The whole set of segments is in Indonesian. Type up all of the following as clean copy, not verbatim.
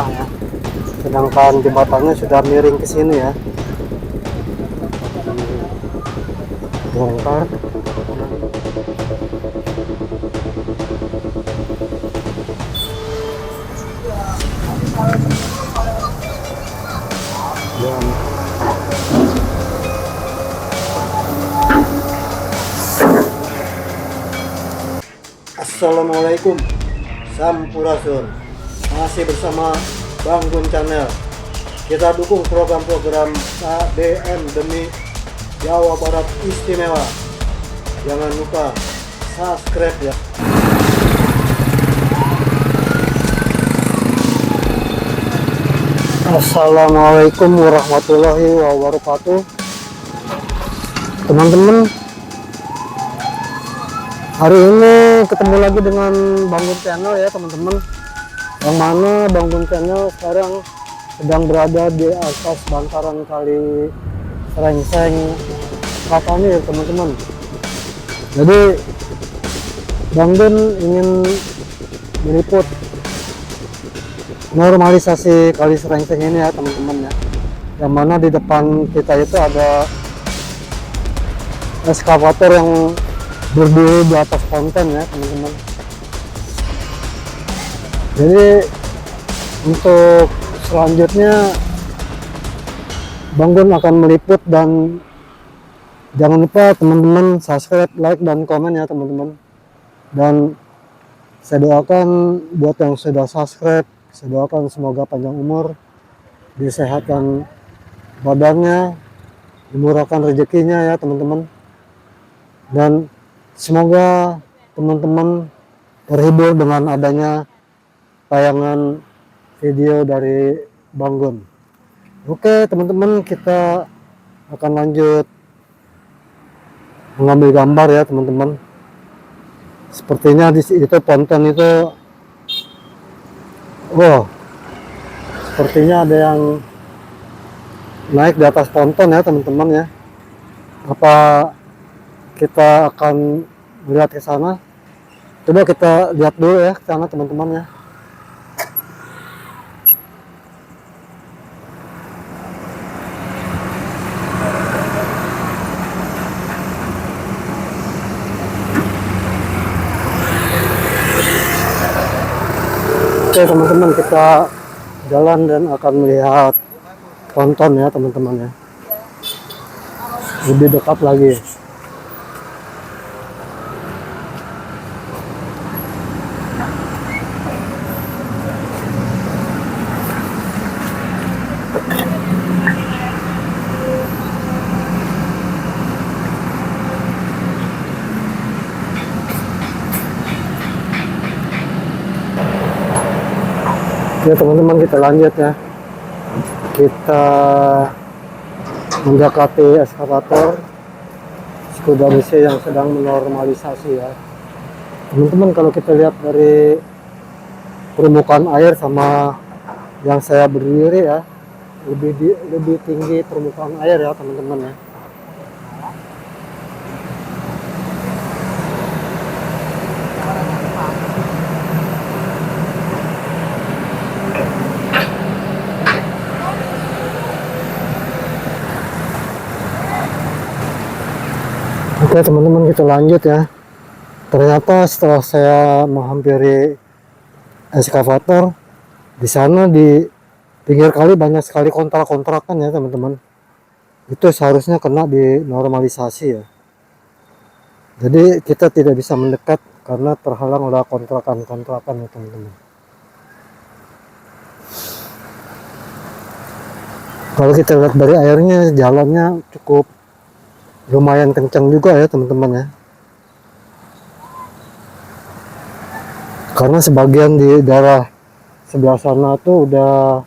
ya. Sedangkan jembatannya sudah miring ke sini ya. Bongkar. Dan Assalamualaikum, Sampurasun. Masih bersama Bang Gun Channel. Kita dukung program-program KBM demi Jawa Barat Istimewa. Jangan lupa subscribe ya. Assalamualaikum warahmatullahi wabarakatuh. Teman-teman, hari ini ketemu lagi dengan Bang Gun Channel ya teman-teman. Yang mana Bang Gun Channel sekarang sedang berada di atas bantaran kali Serengseng Katani ya teman-teman. Jadi Bang Gun ingin meliput normalisasi kali Serengseng ini ya teman-teman ya. Yang mana di depan kita itu ada eskavator yang berdiri di atas konten ya teman-teman. Jadi untuk selanjutnya Bang Gun akan meliput, dan jangan lupa teman-teman subscribe, like, dan komen ya teman-teman. Dan saya doakan buat yang sudah subscribe, saya doakan semoga panjang umur, disehatkan badannya, dimurahkan rezekinya ya teman-teman. Dan semoga teman-teman terhibur dengan adanya tayangan video dari Bang Gun. Oke teman-teman, kita akan lanjut mengambil gambar ya teman-teman. Sepertinya itu ponton itu, wow, sepertinya ada yang naik di atas ponton ya teman-teman ya. Apa kita akan melihat ke sana? Coba kita lihat dulu ya ke sana teman-teman ya. Oke teman-teman, kita jalan dan akan melihat ponton ya teman-teman ya, lebih dekat lagi. Ya teman-teman, kita lanjut ya. Kita mendekati eskavator Skudamisi yang sedang menormalisasi ya. Teman-teman, kalau kita lihat dari permukaan air sama yang saya berdiri ya, lebih tinggi permukaan air ya teman-teman ya. Oke teman-teman, kita lanjut ya. Ternyata setelah saya menghampiri eskavator, di sana di pinggir kali banyak sekali kontrak-kontrakan ya teman-teman. Itu seharusnya kena di normalisasi ya. Jadi kita tidak bisa mendekat karena terhalang oleh kontrakan-kontrakan ya teman-teman. Kalau kita lihat dari airnya, jalannya cukup lumayan kencang juga ya teman-teman ya. Karena sebagian di daerah sebelah sana tuh udah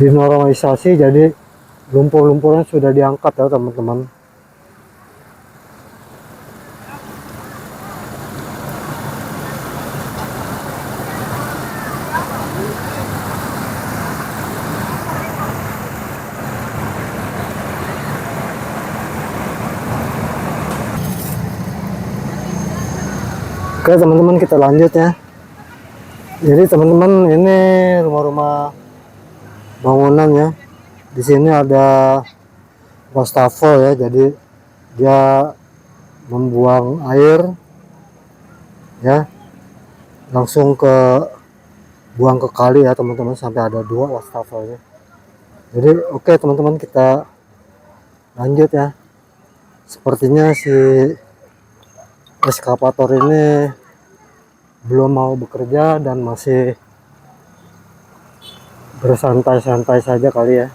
dinormalisasi, jadi lumpur-lumpurnya sudah diangkat ya teman-teman. Oke teman-teman, kita lanjut ya. Jadi teman-teman, ini rumah-rumah bangunan ya. Di sini ada wastafel ya, jadi dia membuang air ya langsung buang ke kali ya teman-teman, sampai ada 2 wastafelnya. Jadi oke teman-teman, kita lanjut ya. Sepertinya si eskavator ini belum mau bekerja dan masih bersantai-santai saja kali ya.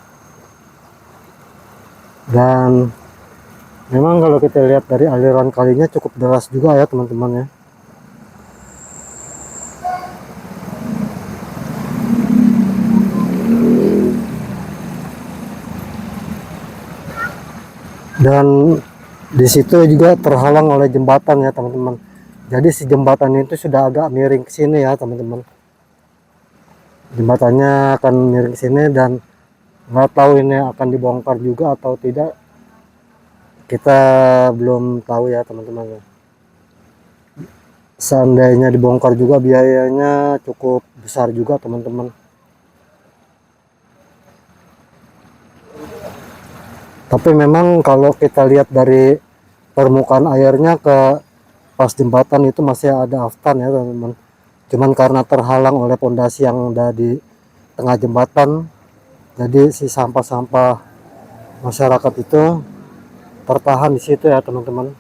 Dan memang kalau kita lihat dari aliran kalinya cukup deras juga ya teman-teman ya. Dan di situ juga terhalang oleh jembatan ya teman-teman. Jadi si jembatan itu sudah agak miring ke sini ya teman-teman. Jembatannya akan miring ke sini dan nggak tahu ini akan dibongkar juga atau tidak. Kita belum tahu ya teman-teman ya. Seandainya dibongkar juga biayanya cukup besar juga teman-teman. Tapi memang kalau kita lihat dari permukaan airnya ke pas jembatan itu masih ada aftan ya teman-teman. Cuman karena terhalang oleh pondasi yang ada di tengah jembatan, jadi si sampah-sampah masyarakat itu tertahan di situ ya teman-teman.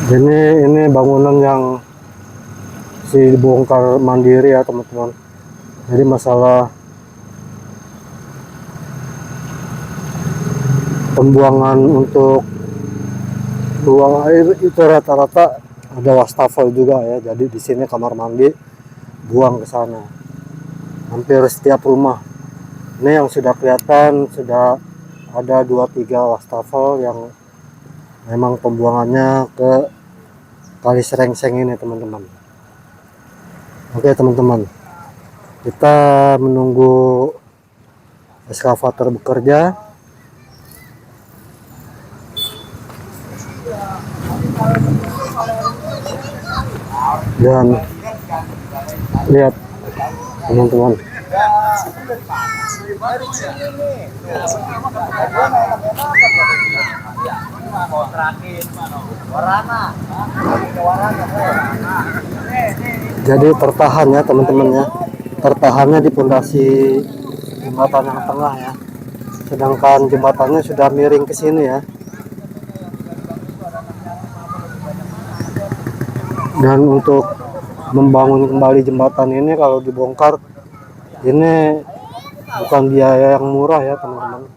Jadi ini bangunan yang dibongkar mandiri ya teman-teman. Jadi masalah pembuangan untuk buang air itu rata-rata ada wastafel juga ya. Jadi di sini kamar mandi buang ke sana. Hampir setiap rumah. Ini yang sudah kelihatan sudah ada 2-3 wastafel yang memang pembuangannya ke Kali Serengseng ini teman-teman. Oke teman-teman, kita menunggu eskavator bekerja. Dan lihat teman-teman, jadi tertahan ya teman-teman ya, tertahannya di pondasi jembatan yang tengah ya, sedangkan jembatannya sudah miring ke sini ya. Dan untuk membangun kembali jembatan ini kalau dibongkar ini bukan biaya yang murah ya teman-teman.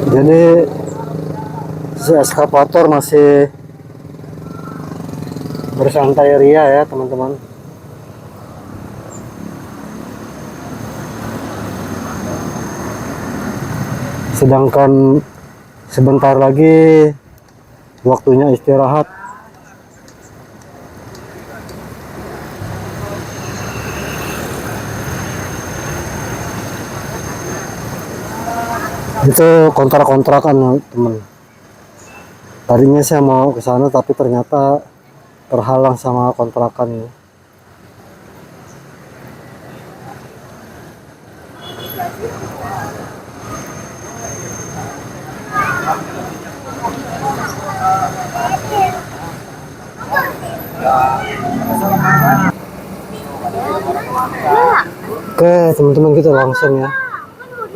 Jadi si eskavator masih bersantai ria ya teman-teman. Sedangkan sebentar lagi waktunya istirahat. Itu kontrak-kontrakan teman. Tadinya saya mau ke sana tapi ternyata terhalang sama kontrakannya. Oke teman-teman, kita langsung ya,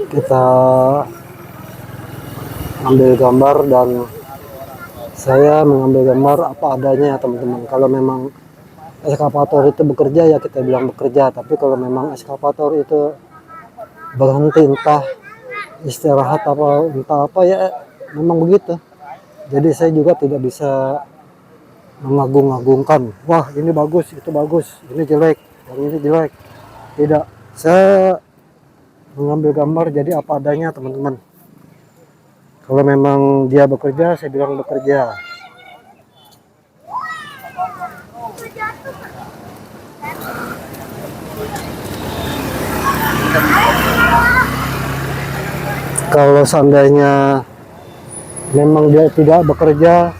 kita ambil gambar dan saya mengambil gambar apa adanya ya teman-teman. Kalau memang eskavator itu bekerja ya kita bilang bekerja, tapi kalau memang eskavator itu berhenti entah istirahat apa entah apa ya memang begitu. Jadi saya juga tidak bisa mengagung-agungkan, wah ini bagus, itu bagus, ini jelek, yang ini jelek. Tidak, saya mengambil gambar jadi apa adanya teman-teman. Kalau memang dia bekerja, saya bilang bekerja. Kalau seandainya memang dia tidak bekerja,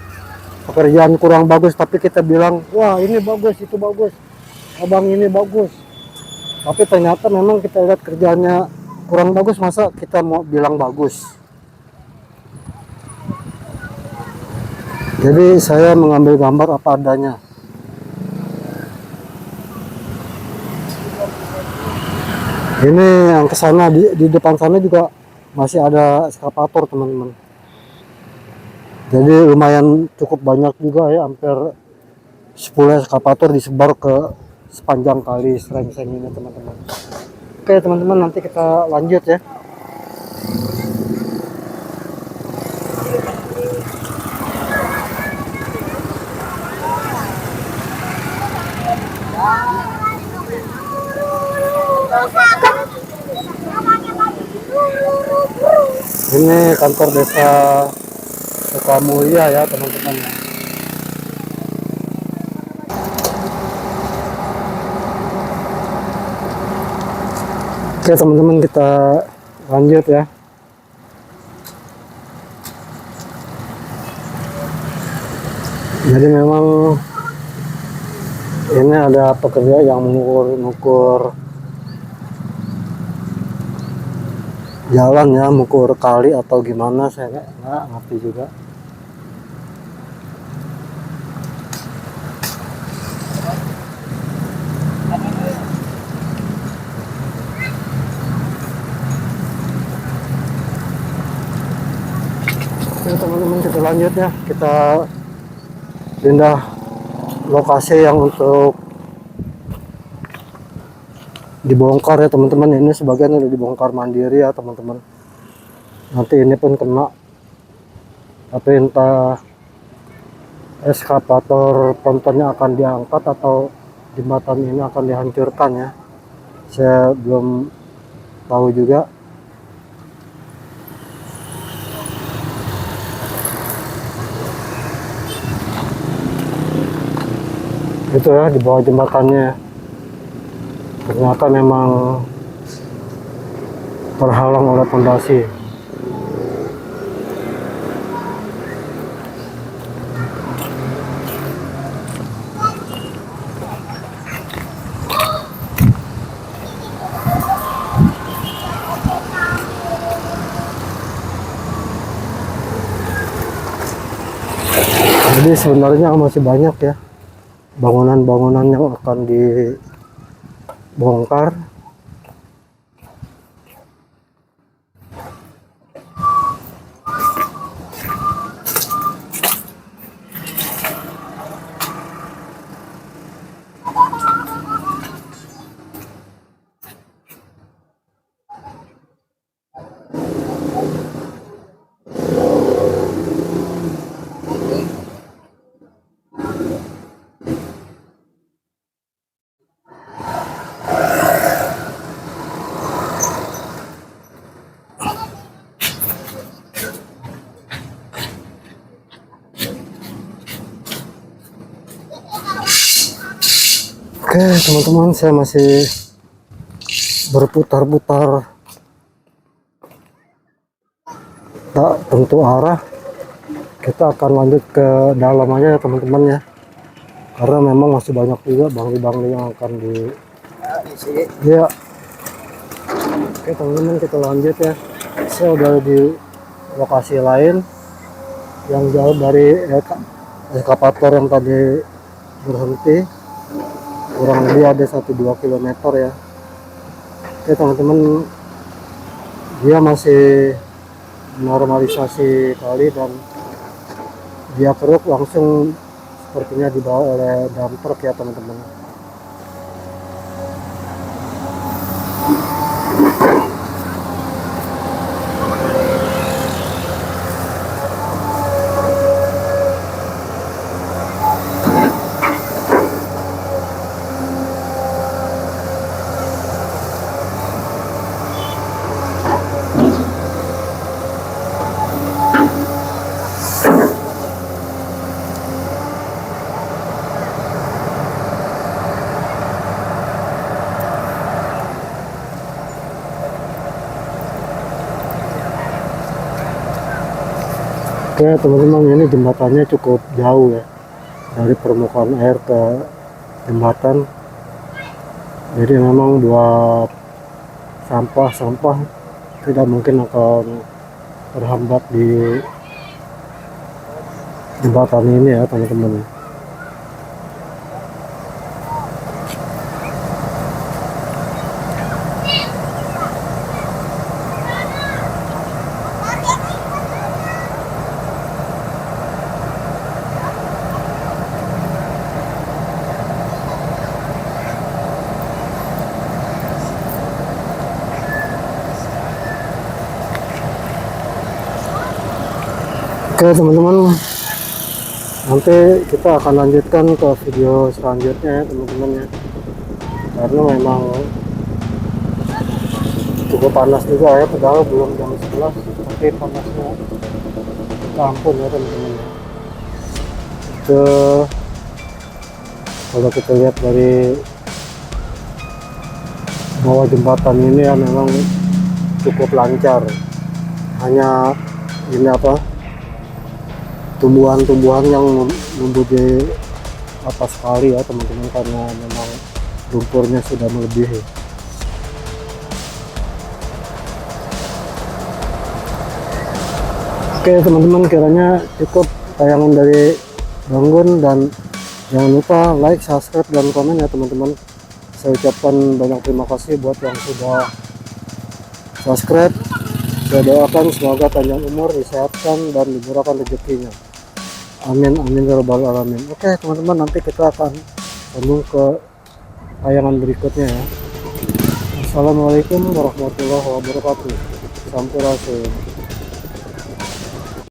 pekerjaan kurang bagus, tapi kita bilang, wah ini bagus, itu bagus, abang ini bagus, tapi ternyata memang kita lihat kerjanya kurang bagus, masa kita mau bilang bagus? Jadi saya mengambil gambar apa adanya. Ini yang ke sana, di depan sana juga masih ada eskavator, teman-teman. Jadi lumayan cukup banyak juga ya, hampir 10 eskavator disebar ke sepanjang kali Serengseng ini, teman-teman. Oke teman-teman, nanti kita lanjut ya. Ini kantor desa Sukamulya ya teman-teman. Oke teman-teman, kita lanjut ya. Jadi memang ini ada pekerja yang mengukur jalan ya, mengukur kali atau gimana, saya nggak ngerti juga. Oke teman-teman, kita lanjut ya, kita pindah lokasi yang untuk dibongkar ya teman-teman. Ini sebagian udah dibongkar mandiri ya teman-teman, nanti ini pun kena, tapi entah eskavator pontonnya akan diangkat atau jembatan ini akan dihancurkan ya, saya belum tahu juga. Itu ya, di bawah jembatannya ternyata memang terhalang oleh pondasi. Jadi sebenarnya masih banyak ya bangunan-bangunan yang akan dibongkar. Oke teman-teman, saya masih berputar-putar tak tentu arah. Kita akan lanjut ke dalam aja ya teman-teman ya, karena memang masih banyak juga bangli-bangli yang akan ya. Oke teman-teman, kita lanjut ya. Saya udah di lokasi lain yang jauh dari eskavator yang tadi berhenti, kurang lebih ada 1-2 km ya. Oke teman-teman, dia masih normalisasi kali dan dia keruk langsung sepertinya dibawa oleh dump truck ya teman-teman. Oke teman-teman, ini jembatannya cukup jauh ya dari permukaan air ke jembatan, jadi memang buat sampah-sampah tidak mungkin akan terhambat di jembatan ini ya teman-teman. Oke teman-teman, nanti kita akan lanjutkan ke video selanjutnya ya teman-teman ya, karena memang cukup panas juga ya, padahal belum jam 11 tapi panasnya minta ampun ya teman-teman ya. Itu kalau kita lihat dari bawah jembatan ini ya memang cukup lancar, hanya ini apa, tumbuhan-tumbuhan yang numbuh di atas kali ya teman-teman, karena memang lumpurnya sudah melebihi. Oke teman-teman, kiranya cukup tayangan dari Banggun, dan jangan lupa like, subscribe, dan komen ya teman-teman. Saya ucapkan banyak terima kasih buat yang sudah subscribe. Saya doakan semoga panjang umur, disehatkan, dan dimurahkan rezekinya. Amin amin ya rabbal alamin. Oke teman-teman, nanti kita akan sambung ke tayangan berikutnya ya. Assalamualaikum warahmatullahi wabarakatuh. Sampurasun.